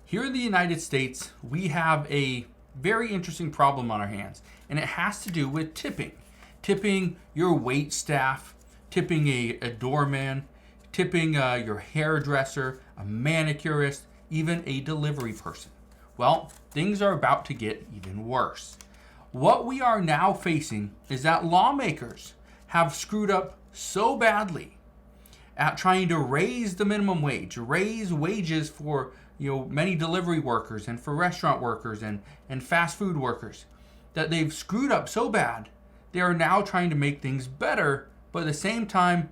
Here in the United States, we have a very interesting problem on our hands, and it has to do with tipping. Tipping your wait staff, tipping a doorman, tipping your hairdresser, a manicurist, even a delivery person. Well, things are about to get even worse. What we are now facing is that lawmakers have screwed up so badly at trying to raise the minimum wage, raise wages for many delivery workers and for restaurant workers and fast food workers, that they've screwed up so bad they are now trying to make things better, but at the same time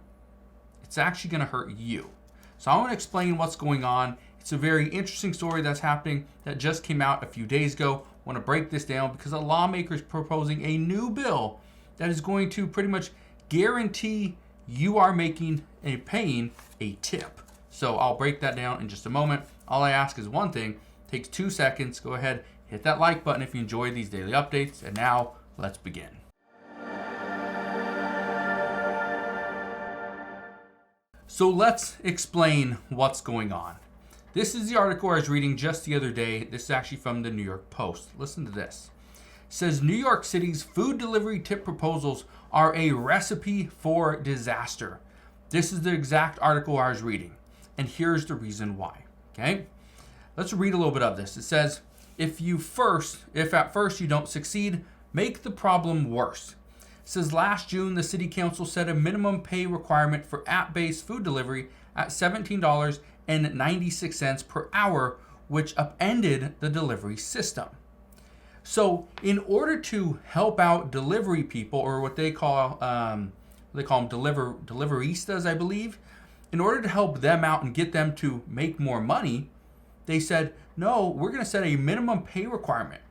it's actually going to hurt you. So I want to explain what's going on. It's a very interesting story that's happening that just came out a few days ago. I want to break this down because a lawmaker is proposing a new bill that is going to pretty much guarantee you are paying a tip. So I'll break that down in just a moment. All I ask is one thing. It takes 2 seconds. Go ahead, hit that like button if you enjoy these daily updates. And now let's begin. So let's explain what's going on. This is the article I was reading just the other day. This is actually from the New York Post. Listen to this. It says New York City's food delivery tip proposals are a recipe for disaster. This is the exact article I was reading. And here's the reason why. Okay? Let's read a little bit of this. It says, if at first you don't succeed, make the problem worse. It says last June, the city council set a minimum pay requirement for app-based food delivery at $17.96 per hour, which upended the delivery system. So in order to help out delivery people, or what they call them deliveristas, I believe, in order to help them out and get them to make more money, they said, no, we're going to set a minimum pay requirement.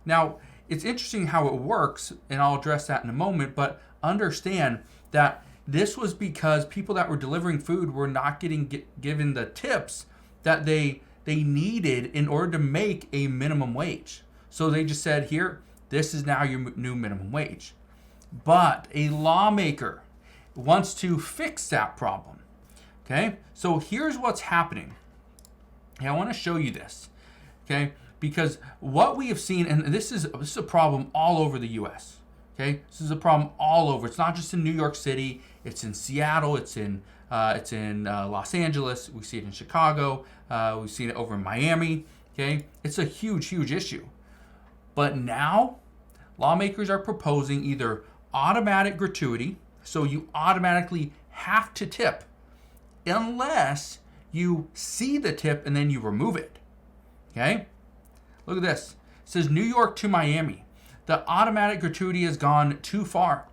Now, it's interesting how it works, and I'll address that in a moment, but understand that this was because people that were delivering food were not given the tips that they needed in order to make a minimum wage. So they just said, here, this is now your new minimum wage. But a lawmaker wants to fix that problem. Okay, so here's what's happening. And I want to show you this. Okay, because what we have seen, and this is a problem all over the U.S. Okay, this is a problem all over. It's not just in New York City. It's in Seattle. It's in Los Angeles. We see it in Chicago. We've seen it over in Miami. Okay, it's a huge, huge issue. But now, lawmakers are proposing either automatic gratuity, so you automatically have to tip, unless you see the tip and then you remove it. Okay? Look at this. It says New York to Miami. The automatic gratuity has gone too far.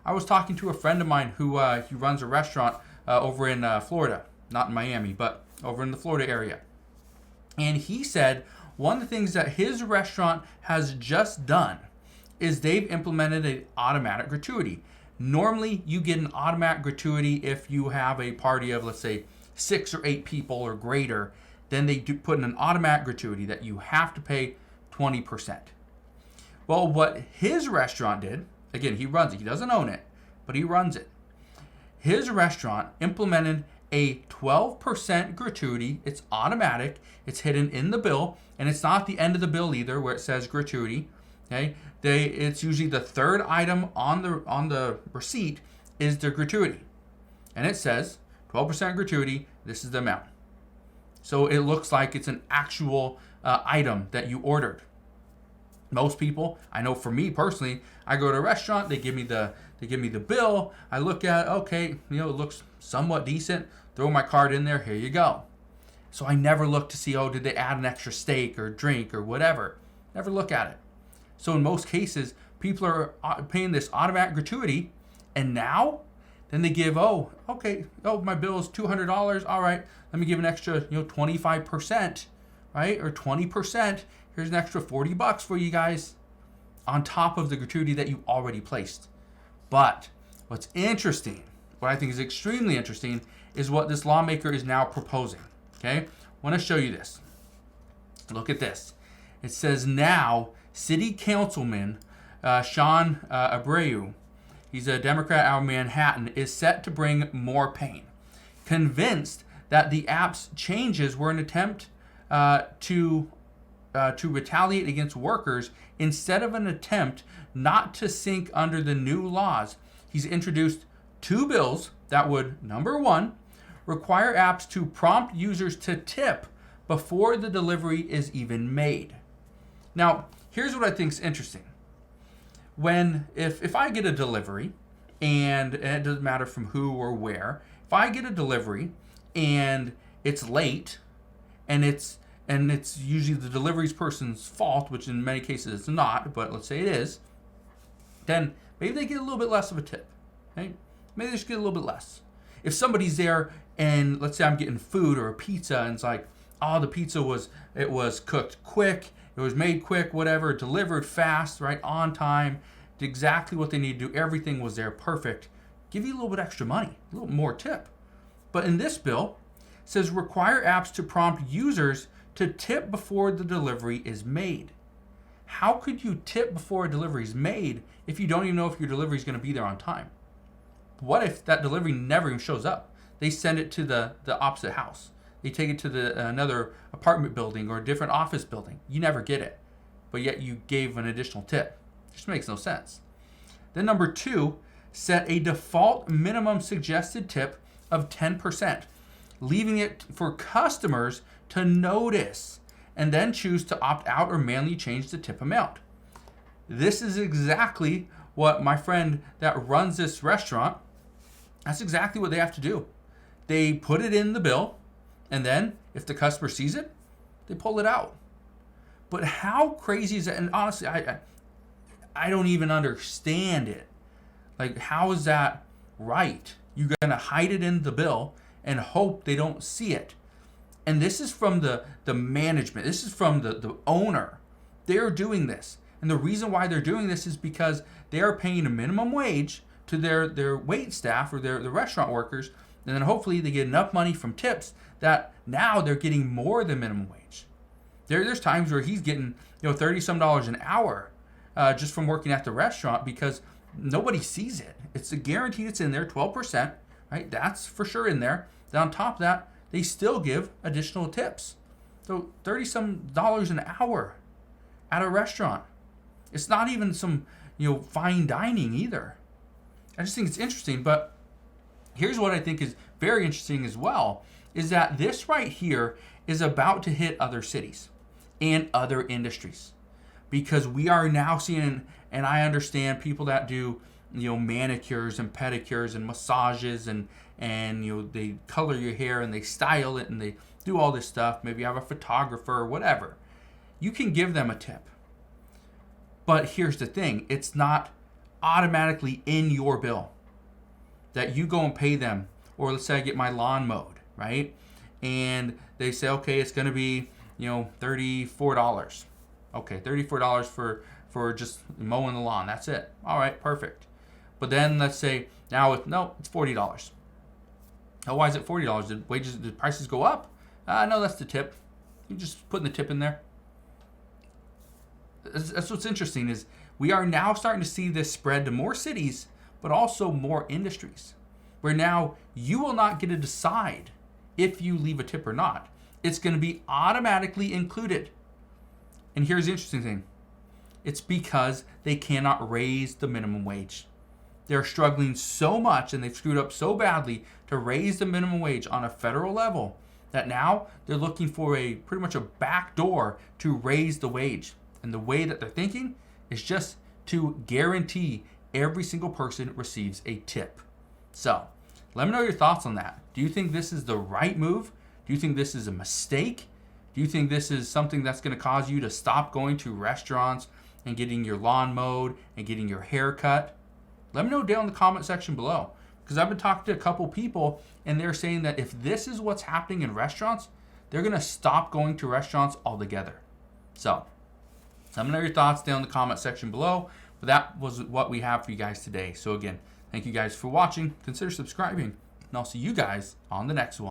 I was talking to a friend of mine who he runs a restaurant over in Florida, not in Miami, but over in the Florida area. And he said one of the things that his restaurant has just done is they've implemented an automatic gratuity. Normally, you get an automatic gratuity if you have a party of, let's say, 6 or 8 people or greater. Then they do put in an automatic gratuity that you have to pay 20%. Well, what his restaurant did, again, he runs it. He doesn't own it, but he runs it. His restaurant implemented a 12% gratuity. It's automatic. It's hidden in the bill, and it's not the end of the bill either where it says gratuity. Okay, it's usually the third item on the receipt is the gratuity, and it says 12% gratuity. This is the amount. So it looks like it's an actual item that you ordered. Most people, I know for me personally, I go to a restaurant, they give me the bill, I look at it, okay, it looks somewhat decent, throw my card in there, here you go. So I never look to see, did they add an extra steak or drink or whatever. Never look at it. So in most cases, people are paying this automatic gratuity, and now, then they give, my bill is $200, all right, let me give an extra, 25%, right, or 20%. Here's an extra $40 for you guys on top of the gratuity that you already placed. But what's interesting, what I think is extremely interesting, is what this lawmaker is now proposing. Okay? I want to show you this. Look at this. It says now, City Councilman Sean Abreu, he's a Democrat out of Manhattan, is set to bring more pain. Convinced that the app's changes were an attempt to retaliate against workers instead of an attempt not to sink under the new laws. He's introduced 2 bills that would, number 1, require apps to prompt users to tip before the delivery is even made. Now, here's what I think is interesting. If I get a delivery, and it doesn't matter from who or where, if I get a delivery and it's late, and it's usually the delivery person's fault, which in many cases it's not, but let's say it is, then maybe they get a little bit less of a tip. Right? Maybe they just get a little bit less. If somebody's there and let's say I'm getting food or a pizza and it's like, oh, the pizza was cooked quick, it was made quick, whatever, delivered fast, right, on time, did exactly what they need to do, everything was there, perfect. Give you a little bit extra money, a little more tip. But in this bill, it says require apps to prompt users to tip before the delivery is made. How could you tip before a delivery is made if you don't even know if your delivery is going to be there on time? What if that delivery never even shows up? They send it to the opposite house. They take it to another apartment building or a different office building. You never get it, but yet you gave an additional tip. It just makes no sense. Then number 2, set a default minimum suggested tip of 10%, leaving it for customers to notice and then choose to opt out or manually change the tip amount. This is exactly what my friend that runs this restaurant, that's exactly what they have to do. They put it in the bill, and then if the customer sees it, they pull it out. But how crazy is that? And honestly, I don't even understand it. Like, how is that right? You're gonna hide it in the bill and hope they don't see it. And this is from the management. This is from the owner. They're doing this. And the reason why they're doing this is because they are paying a minimum wage to their wait staff or their restaurant workers. And then hopefully they get enough money from tips that now they're getting more than minimum wage. There's times where he's getting $30-some an hour just from working at the restaurant because nobody sees it. It's a guarantee it's in there, 12%, right? That's for sure in there. Then on top of that, they still give additional tips. So $30-some an hour at a restaurant. It's not even some fine dining either. I just think it's interesting, but here's what I think is very interesting as well, is that this right here is about to hit other cities and other industries. Because we are now seeing, and I understand people that do, manicures and pedicures and massages and they color your hair and they style it and they do all this stuff. Maybe you have a photographer or whatever. You can give them a tip. But here's the thing, it's not automatically in your bill that you go and pay them. Or let's say I get my lawn mowed, right? And they say, okay, it's going to be, $34. Okay, $34 for just mowing the lawn. That's it. All right, perfect. But then let's say now it's $40. Oh, why is it $40? Did prices go up? No, that's the tip. You're just putting the tip in there. That's what's interesting is we are now starting to see this spread to more cities, but also more industries, where now you will not get to decide if you leave a tip or not. It's going to be automatically included. And here's the interesting thing. It's because they cannot raise the minimum wage. They're struggling so much and they've screwed up so badly to raise the minimum wage on a federal level that now they're looking for pretty much a back door to raise the wage. And the way that they're thinking is just to guarantee every single person receives a tip. So let me know your thoughts on that. Do you think this is the right move? Do you think this is a mistake? Do you think this is something that's going to cause you to stop going to restaurants and getting your lawn mowed and getting your hair cut? Let me know down in the comment section below, because I've been talking to a couple people and they're saying that if this is what's happening in restaurants, they're going to stop going to restaurants altogether. So let me know your thoughts down in the comment section below. But that was what we have for you guys today. So again, thank you guys for watching. Consider subscribing, and I'll see you guys on the next one.